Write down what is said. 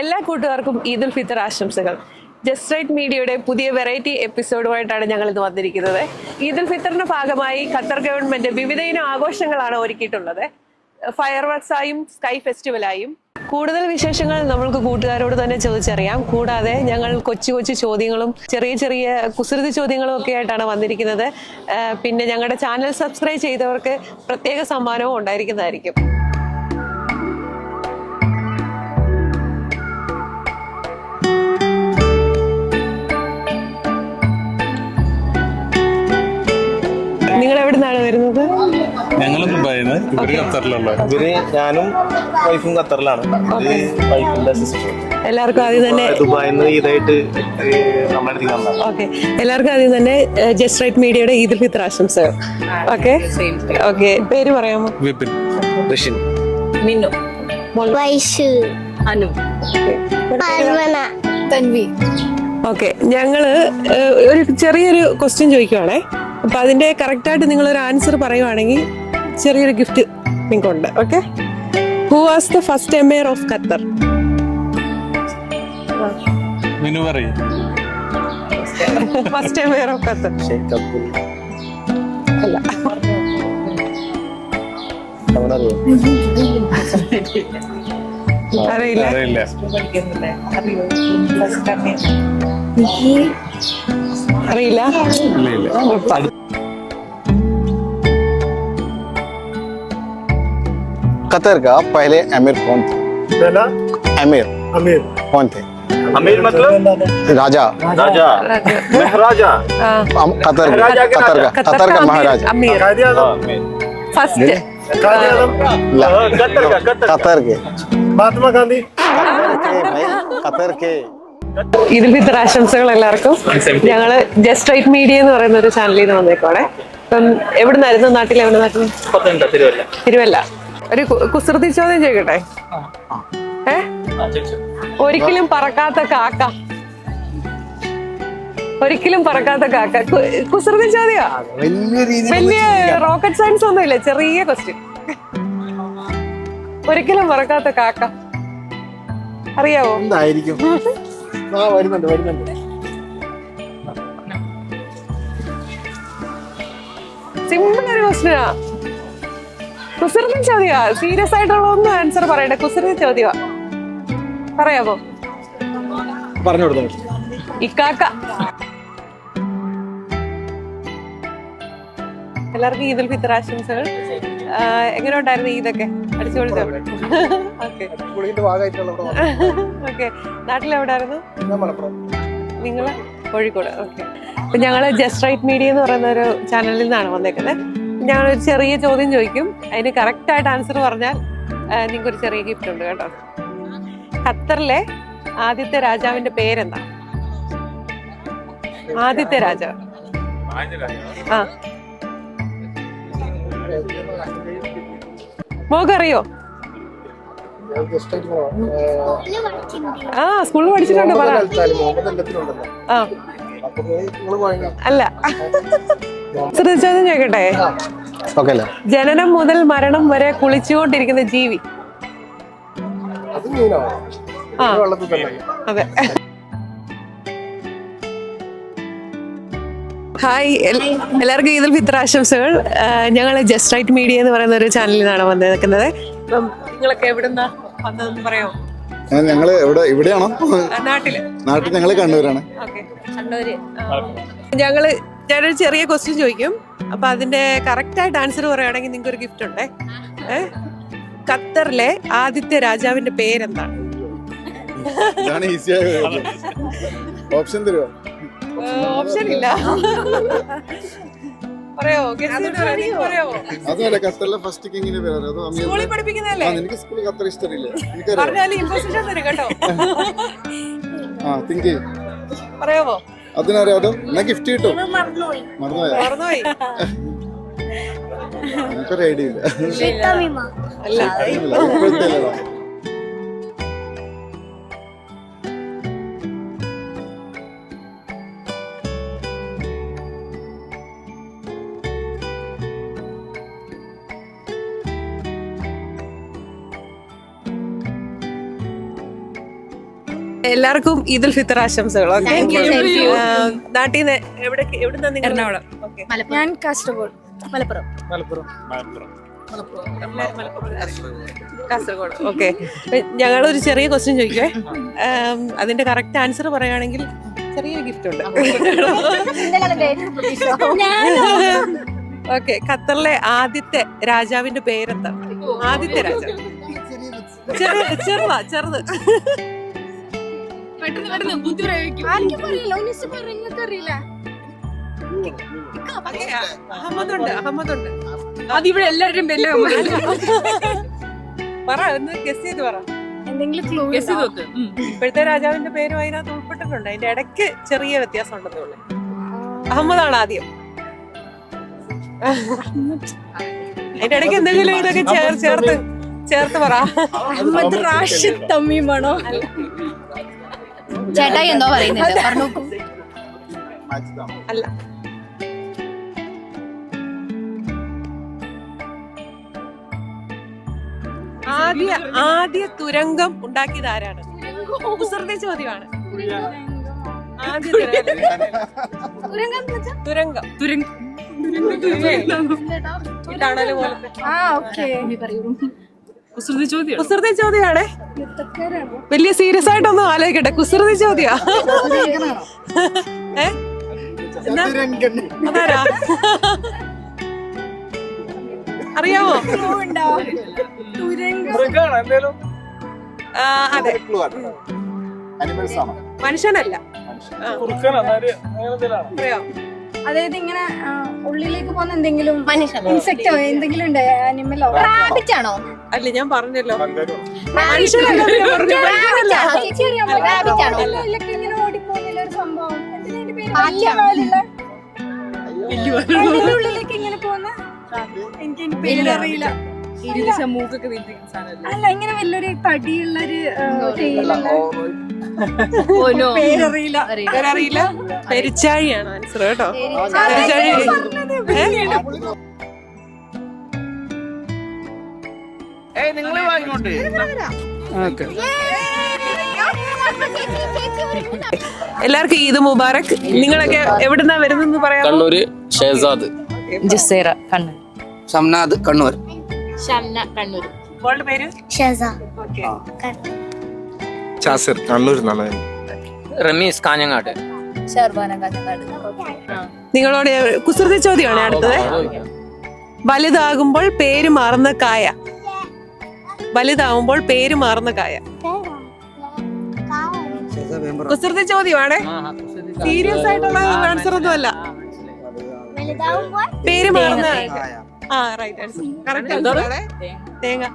എല്ലാ കൂട്ടുകാർക്കും ഈദുൽ ഫിത്തർ ആശംസകൾ. ജസ്റ്റ് റൈറ്റ് മീഡിയയുടെ പുതിയ വെറൈറ്റി എപ്പിസോഡുമായിട്ടാണ് ഞങ്ങൾ ഇന്ന് വന്നിരിക്കുന്നത്. ഈദുൽ ഫിത്തറിന്റെ ഭാഗമായി ഖത്തർ ഗവൺമെന്റ് വിവിധയിനം ആഘോഷങ്ങളാണ് ഒരുക്കിയിട്ടുള്ളത്. ഫയർ വർക്സായും സ്കൈ ഫെസ്റ്റിവലായും. കൂടുതൽ വിശേഷങ്ങൾ നമ്മൾക്ക് കൂട്ടുകാരോട് തന്നെ ചോദിച്ചറിയാം. കൂടാതെ ഞങ്ങൾ കൊച്ചു കൊച്ചു ചോദ്യങ്ങളും ചെറിയ ചെറിയ കുസൃതി ചോദ്യങ്ങളും ഒക്കെ ആയിട്ടാണ് വന്നിരിക്കുന്നത്. പിന്നെ ഞങ്ങളുടെ ചാനൽ സബ്സ്ക്രൈബ് ചെയ്തവർക്ക് പ്രത്യേക സമ്മാനവും ഉണ്ടായിരിക്കുന്നതായിരിക്കും. നിങ്ങൾ എവിടെ നിന്നാണ് വരുന്നത്? ഞങ്ങൾ ദുബായിന്ന്, ഇവര് ഖത്തറിലുള്ള. ഞാനും വൈഫും ഖത്തറിലാണ്. വൈഫിന്റെ സിസ്റ്റർ. എല്ലാവർക്കും ആദ്യം തന്നെ ദുബായിന്ന് ഈദായിട്ട് ഓക്കെ, എല്ലാവർക്കും ആദ്യം തന്നെ ജസ്റ്റ് റൈറ്റ് മീഡിയയുടെ ഈദുൽ ഫിത്തർ ആശംസകൾ. ഓക്കെ ഓക്കെ, പേര് പറയാമോ? വിപിൻ, റഷിൻ, മിന്നു, വൈശു, അനു, അർവന, തൻവി. ഓക്കെ, ഞങ്ങള് ഒരു ചെറിയൊരു ക്വസ്റ്റ്യൻ ചോദിക്കുവാണേ. അപ്പൊ അതിന്റെ കറക്റ്റ് ആയിട്ട് നിങ്ങളൊരു ആൻസർ പറയുവാണെങ്കിൽ ചെറിയൊരു ഗിഫ്റ്റ് നിങ്ങൾക്കുണ്ട്. Okay, who was the first emperor of Qatar? Minu പറയും. ഫസ്റ്റ് എംപയർ ഓഫ് ഖത്തർ അല്ല, അറിയില്ല. അറിയില്ല. कतर का पहले अमीर कौन थे? पहला अमीर अमीर कौन थे? अमीर मतलब राजा, राजा, महाराजा, कतर का महाराजा, अमीर कायदे आजम, ഫസ്റ്റ് कायदे आजम, ला, कतर के महात्मा गांधी, कतर के ഈദുൽ ഫിത്തർ ആശംസകൾ എല്ലാവർക്കും. ഞങ്ങള് ജസ്റ്റ് റൈറ്റ് മീഡിയ എന്ന് പറയുന്ന ഒരു ചാനലിൽ നിന്ന് വന്നേക്കോടെ. ഇപ്പം എവിടെ നിന്നായിരുന്നു? നാട്ടിൽ എവിടെ നിന്നായിരുന്നു? തിരുവല്ല. ഒരു കുസൃതി ചോദ്യം ചോദിക്കട്ടെ? ഒരിക്കലും പറക്കാത്ത കാക്ക. ഒരിക്കലും പറക്കാത്ത കാക്ക. കുസൃതി ചോദ്യാ, വലിയ റോക്കറ്റ് സയൻസ് ഒന്നും ഇല്ല, ചെറിയ ക്വസ്റ്റ്യൻ. ഒരിക്കലും പറക്കാത്ത കാക്ക അറിയാവോ? എന്തായിരിക്കും? വരുന്നുണ്ട്. സിമ്പിൾ ഒരു ക്വസ്റ്റ്യനാ, കുസൃതി ചോദ്യാ. സീരിയസ് ആയിട്ടുള്ള ഒന്നും ആൻസർ പറയട്ടെ, കുസൃതി ചോദ്യമാ. പറയാമോ? പറഞ്ഞു കൊടുത്തു. ഇക്കാക്ക. എല്ലാവർക്കും ഈദുൽ ഫിത്തർ ആശംസകൾ. എങ്ങനെ ഉണ്ടായിരുന്നു ഈദൊക്കെ? അടിച്ചു പൊളിച്ചോ? Okay okay. നാട്ടിലെവിടായിരുന്നു? നിങ്ങള് കോഴിക്കോട്. ഓക്കെ. അപ്പൊ ഞങ്ങള് ജസ്റ്റ് റൈറ്റ് മീഡിയ എന്ന് പറയുന്ന ഒരു ചാനലിൽ നിന്നാണ് വന്നേക്കുന്നത്. ഞങ്ങളൊരു ചെറിയ ചോദ്യം ചോദിക്കും, അതിന് കറക്റ്റ് ആയിട്ട് ആൻസർ പറഞ്ഞാൽ നിങ്ങൾക്ക് ഒരു ചെറിയ ഗിഫ്റ്റ് ഉണ്ട് കേട്ടോ. ഖത്തറിലെ ആദ്യത്തെ രാജാവിന്റെ പേരെന്താ? ആദ്യത്തെ രാജാവ്. ആ, മോക്കറിയോ? ആ, സ്കൂളിൽ പഠിച്ചിട്ടുണ്ട്. പറ. ആ, അല്ല, ചോദ്യം ചോദിക്കട്ടെ? ജനനം മുതൽ മരണം വരെ കുളിച്ചുകൊണ്ടിരിക്കുന്ന ജീവി. ആ, അതെ. ഹായ്, എല്ലാവർക്കും ഈദുൽ ഫിത്തർ ആശംസകൾ. ഞങ്ങൾ ജസ്റ്റ് റൈറ്റ് മീഡിയ എന്ന് പറയുന്ന ഒരു ചാനലിൽ നിന്നാണ് വന്നിരിക്കുന്നത്. അപ്പം നിങ്ങളൊക്കെ എവിടുന്നാ വന്നതെന്ന് പറയാമോ? ഞങ്ങള് ഇവിടെയാണോ? നാട്ടിൽ ഞങ്ങള് കണ്ണൂരാണ്. ഞാനൊരു ചെറിയ ക്വസ്റ്റ്യൻ ചോദിക്കും. അപ്പൊ അതിന്റെ കറക്റ്റ് ആയിട്ട് ആൻസർ പറയുകയാണെങ്കിൽ നിങ്ങൾക്ക് ഒരു ഗിഫ്റ്റ് ഉണ്ടേ. ഖത്തറിലെ ആദ്യത്തെ രാജാവിന്റെ പേരെന്താണ്? ഓപ്ഷൻ തരുമോ? ഓപ്ഷൻ ഇല്ല. പറയാമോ? അതല്ല, ഖത്തറിലെ ഫസ്റ്റ് കിങ്ങിന്റെ പേര് സ്കൂളിൽ പഠിപ്പിക്കുന്നതല്ലേ? എനിക്ക് സ്കൂളിൽ ഖത്തർ ഇഷ്ടമില്ല. പറഞ്ഞാലും ഇമ്പോസിഷൻ തരും കേട്ടോ. പറയാമോ? അതിനറിയാതോ? എന്നാ ഗിഫ്റ്റ് കിട്ടും. മറന്നുപോയി. എനിക്കൊരു ഐഡിയ ഇല്ല. അല്ല, ഇപ്പോഴത്തെ എല്ലാവർക്കും ഈദുൽ ഫിത്തർ ആശംസകൾ. ഓക്കെ, നാട്ടിൽ നിന്ന് എവിടുന്നാ നിങ്ങൾ? എറണാകുളം. ഓക്കെ, ഞാൻ കാസർഗോഡ്. മലപ്പുറം. കാസർഗോഡ്. ഓക്കെ, ഞങ്ങളൊരു ചെറിയ ക്വസ്റ്റ്യൻ ചോദിക്കുവേ. അതിന്റെ കറക്റ്റ് ആൻസർ പറയുകയാണെങ്കിൽ ചെറിയൊരു ഗിഫ്റ്റ് ഉണ്ട്. ഓക്കെ, ഖത്തറിലെ ആദ്യത്തെ രാജാവിന്റെ പേരെന്താ? ആദ്യത്തെ രാജാവ്. ചെറുത്. അഹമ്മദുണ്ട്. അതിവിടെ എല്ലാവരും പറ, ഒന്ന് ഗസ് ചെയ്ത് പറ. എന്തെങ്കിലും ക്ലൂ ഇപ്പോഴത്തെ രാജാവിന്റെ പേരും അതിനകത്ത് ഉൾപ്പെട്ടിട്ടുണ്ട്. അതിന്റെ ഇടയ്ക്ക് ചെറിയ വ്യത്യാസം ഉണ്ടെന്നേ ഉള്ളൂ. അഹമ്മദാണ് ആദ്യം. അതിന്റെ ഇടയ്ക്ക് എന്തെങ്കിലും ഇതൊക്കെ ചേർത്ത് പറ. അഹമ്മദ് റാഷിദ് തമീമാണോ? ചേട്ടായി എന്തോ പറയുന്നുണ്ട്, പറഞ്ഞു. അല്ല, ആദ്യ തുരങ്കം ഉണ്ടാക്കിയത് ആരാണ്? കുസൃതി ചോദ്യമാണ്. ആദ്യ തുരങ്കം ഇതാണല്ലോ പോലത്തെ കുസൃതി ചോദ്യമാണ്. വലിയ സീരിയസ് ആയിട്ടൊന്നും ആലോചിക്കട്ടെ. കുസൃതി ചോദ്യ. അതാരാ അറിയാമോ? അതെ, മനുഷ്യനല്ല. അതായത് ഇങ്ങനെ ഉള്ളിലേക്ക് പോകുന്ന എന്തെങ്കിലും ഇൻസെക്റ്റോ എന്തെങ്കിലും ഉണ്ട്, അനിമലോ? റാബിറ്റാണോ? അല്ല, ഞാൻ പറഞ്ഞല്ലോ ഇങ്ങനെ ഓടിപ്പോകുന്നില്ല ഒരു സംഭവം. ഉള്ളിലേക്ക് ഇങ്ങനെ പോകുന്ന എനിക്ക് പേരറിയില്ല. അല്ല, ഇങ്ങനെ വലിയൊരു തടിയുള്ളൊരു പേരറിയില്ല. പെരിച്ചാഴിയാണ് ആൻസർ കേട്ടോ. എല്ലാവർക്കും ഈദ് മുബാറക്. നിങ്ങളൊക്കെ എവിടുന്നാ വരുന്നെന്ന് പറയാം? കണ്ണൂര് ഷെഹസാദ്. ജസീറ കണ്ണൂർ. ഷംനാദ് കണ്ണൂർ. ഷംന കണ്ണൂർ. മോളുടെ പേര്? ഷസ. ഓക്കെ. ചാസിർ കണ്ണൂർ എന്നാണ്. റമീസ് കാഞ്ഞങ്ങാട്. ഷർബാന കാഞ്ഞങ്ങാട്. നിങ്ങളോട് കുസൃതി ചോദ്യമാണ് അടുത്തത്. വലുതാകുമ്പോൾ പേര് മാറുന്ന കായ. വലുതാകുമ്പോൾ പേര് മാറുന്ന കായ. കുസൃതി ചോദ്യമാണ്. സീരിയസ് ആയിട്ടുള്ള ആൻസർ ഒന്നും അല്ല. പേര് മാറുന്ന റൈറ്റ് ആൻസർ. കറക്റ്റ് ആൻസർ ആണ് തേങ്ങ.